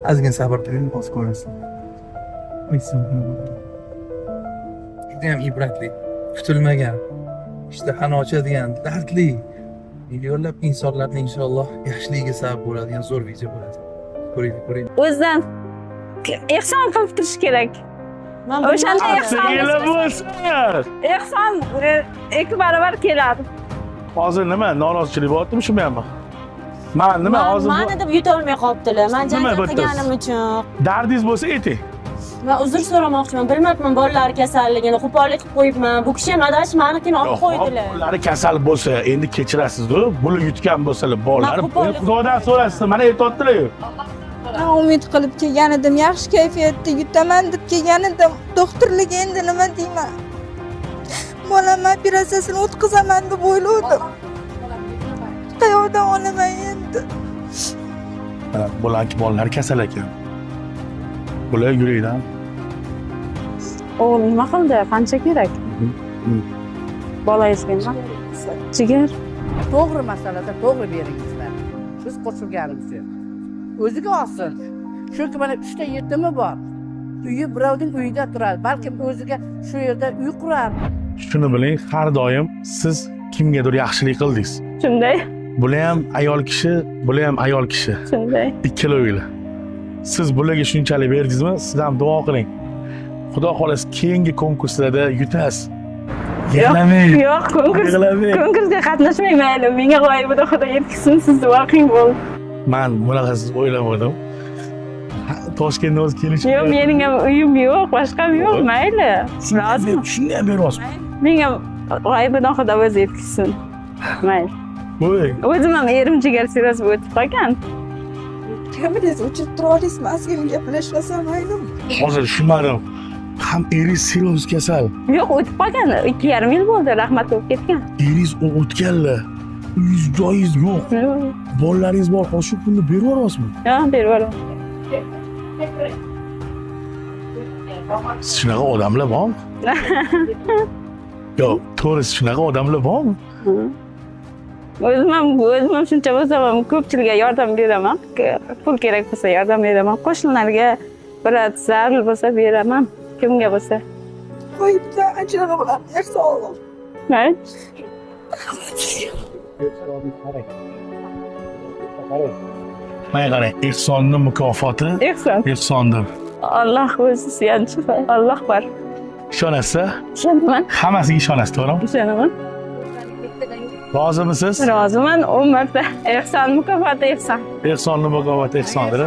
ozgina sabr qiling, hozir ko'rasiz. Judayam ibratli, kutilmagan, ishtahani ochadigan, dardli, millionlab insonlarning inshaalloh yaxshiligiga sabab bo'ladigan zo'r video bo'ladi. Ko'ring. O'zidan ehson qilib turish kerak. O'shanda ehson ikki barobar keladi. Hozir nima norozichilik bo'lyaptimi shu menmi? Men nima hozir mani deb yutolmay qolibdilar. Men janjal qilganim uchun. Dardingiz bo'lsa ayting. Men uzr so'ramoqchiman. Bilmayapman bolalar kasalligini qo'pollik qilib qo'yibman. Bu kishi ham adashib menikini olib qo'ydilar. Bolalari kasal bo'lsa, endi kechirasiz-ku. Buni yutgan bo'lsalar bolalar, Xudodan so'rasiz, mana aytayotdilar-ku. Men umid qilib kelgan edim, yaxshi kayfiyatda yutaman deb kelgan edim. Doktorlik endi nima deyman? Bolam operatsiyasini o'tkazaman deb o'yladim. Qayoqdan olaman endi? Bolalar kasal ekan. Bular yurakdan. O'g'lim nima qildi? Qancha kerak? Bolangizga nima? Jigar. To'g'ri masalada to'g'ri beringizlar. Biz qo'shilganimiz yo'q. O'ziga olsin. Chunki mana 3 ta yetimi bor. Uyi birovning uyida turadi. Balkim o'ziga shu yerda uy qurar. Shuni biling, har doim siz kimgadir yaxshilik qildingiz. Shunday. Bular ham ayol kishi, bular ham ayol kishi. Shunday. Ikkalovilar. Siz bularga shunchalik berdingizmi? Siz ham duo qiling. Xudo xolasa keyingi konkurslarda yutasiz. Yo'q, konkursga qatnashmayman. Menga g'oyibida Xudo yetkazsin, siz duo qiling bo'ldi. Men bunaqasiz o'ylamadim. Toshkentdan o'zi kelishim. Yo'q, mening ham uyim yo'q, boshqam yo'q, mayli. Lozim. Shunday ham beryapsiz. Menga g'oyibidan Xudo o'zi yetkazsin. Mayli. Bo'ling. O'zim ham erim jigar sirasi o'tib qolgan. Kamerasiz o'chirib tura olasizmi? Ozgina gaplashmasam maylimi? Hozir tushunmadim. Ham eringiz sirroz kasal. Yo'q, o'tib qolgan. 2,5 yil bo'ldi, rahmat bo'lib ketgan. Eringiz o'tganlar. Uyingiz joyingiz yo'q. Bolalaringiz bor, shu pulni berib yuborasizmi? Yo'q, berib yuboraman. Shunaqa odamlar bormi? Yo'q, to'g'ri shunaqa odamlar bormi? O'zim ham shuncha bo'lsa ham ko'pchilikga yordam beraman. Pul kerak bo'lsa yordam beraman. Qo'shnilarga biror zarur bo'lsa beraman. Kimga bo'lsa. G'oyibdan ajralib bilan yaxshi oldim. Mayli. Mana qarang, ehsonning mukofoti ehsondir. Alloh o'zi suyanchi. Alloh bor. Ishonasiz? Ishonaman. Hammasiga ishonasiz, to'g'rimi? Ishonaman. Rozimisiz? Roziman. 10 marta ehson mukofoti ehson. Ehsonning mukofoti ehsondir.